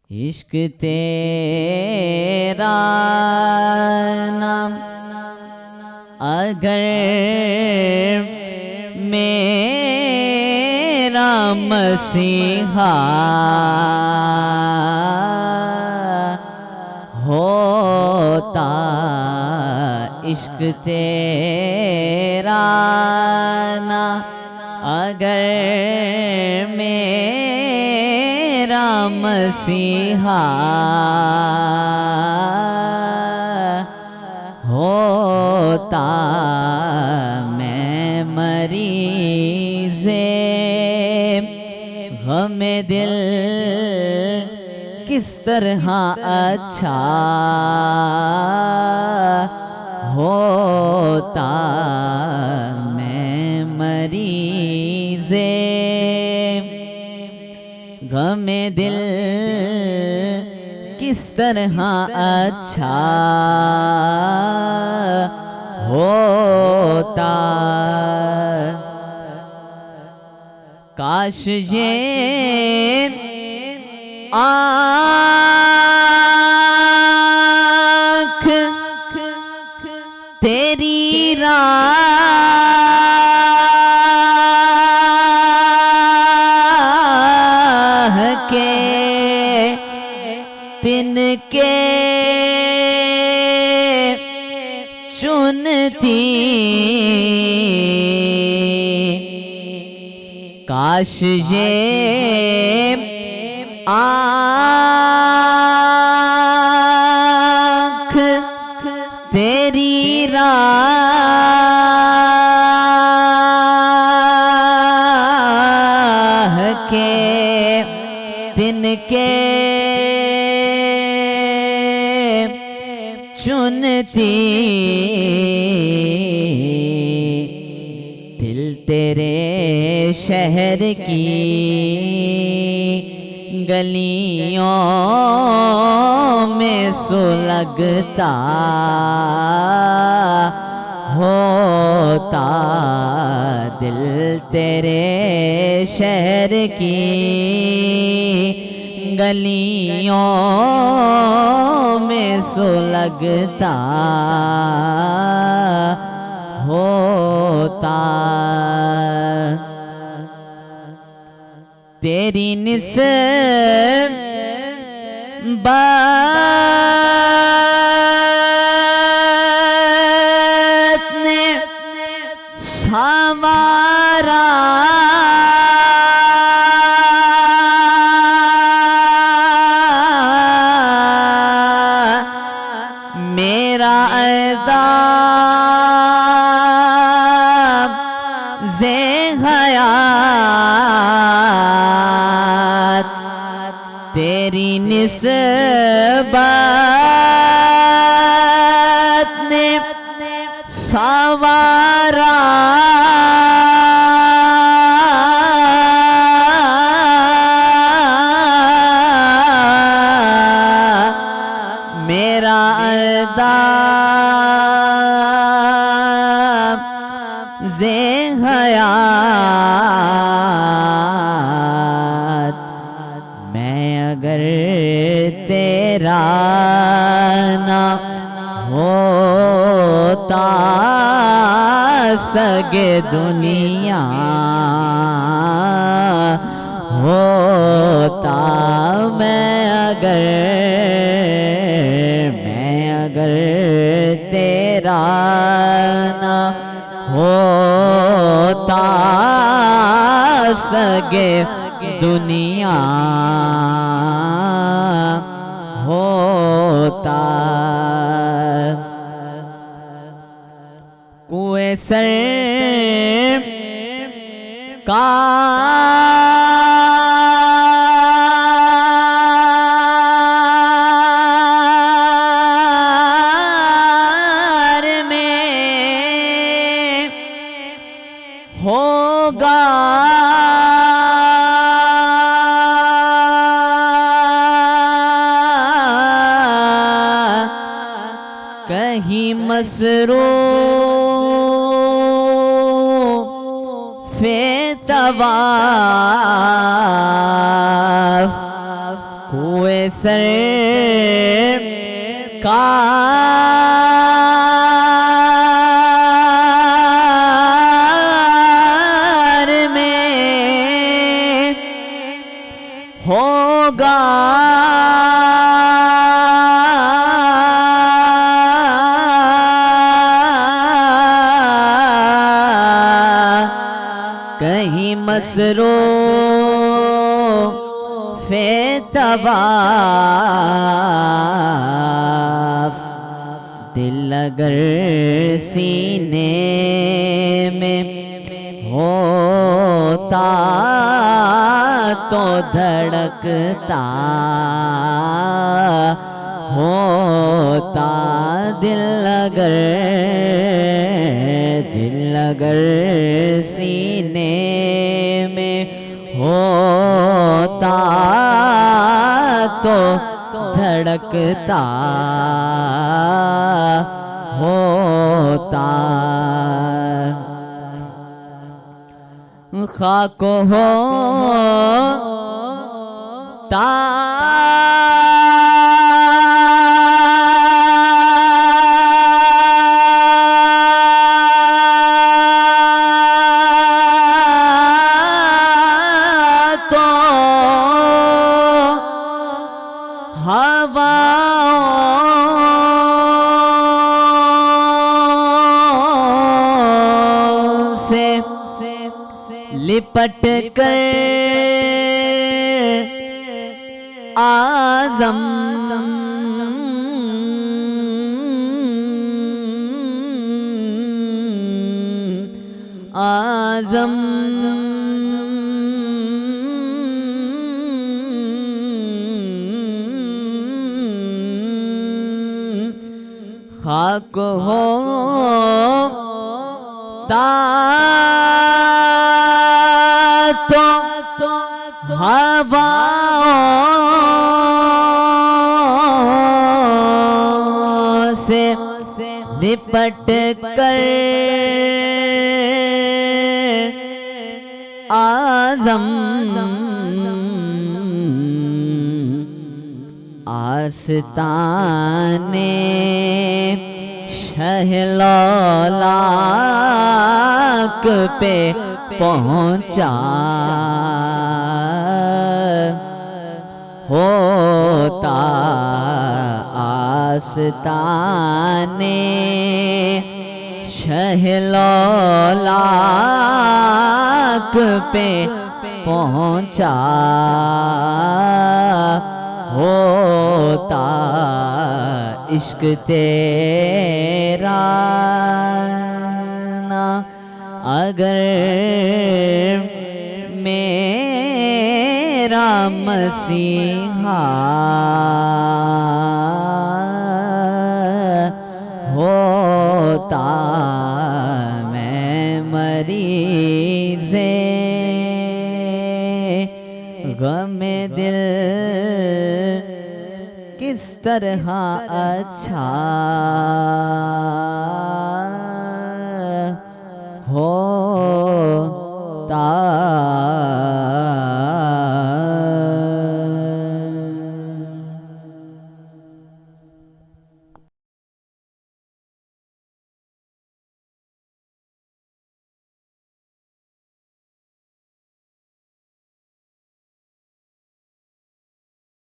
इश्क तेरा नाम अगर मेरा मसीहा होता, इश्क तेरा नाम अगर मेरा मसीहा होता, मैं मरीज़े गमे दिल किस तरह अच्छा होता, मैं मरीज़े गमे दिल किस तरह अच्छा होता। काश ये आँख तेरी राह के तिनके चुनती, काश ये आँख तेरी राह के तिनके चुनती, दिल तेरे शहर की गलियों में सुलगता होता, दिल तेरे शहर की गलियों में सुलगता होता। तेरी निस्बत ने संवारा मेरा ज़े हयात, तेरी निस्बत ने संवारा मेरा ज़े हयात, मैं अगर तेरा ना होता सगे दुनिया होता, मैं अगर तेरा ना होता सगे दुनिया होता। कुएं सर का होगा कहीं मसरूफ़ तवाफ़ कुएं सरकार में होगा कहीं मसरूफ़ तवाफ़, दिल अगर सीने में होता तो धड़कता होता, दिल अगर सीने में होता तो धड़कता होता। खाक होता हवाओं से लिपट कर आज़म आज़म खाक होता तो हवाओं से लिपट कर आज़म आस्ताने शहलौलाक पे पहुँचा होता आस्ताने शहलौलाक पे पहुँचा होता इश्क तेरा ना अगर मेरा मसीहा होता मैं मरीज़े गमे दिल किस तरह अच्छा हो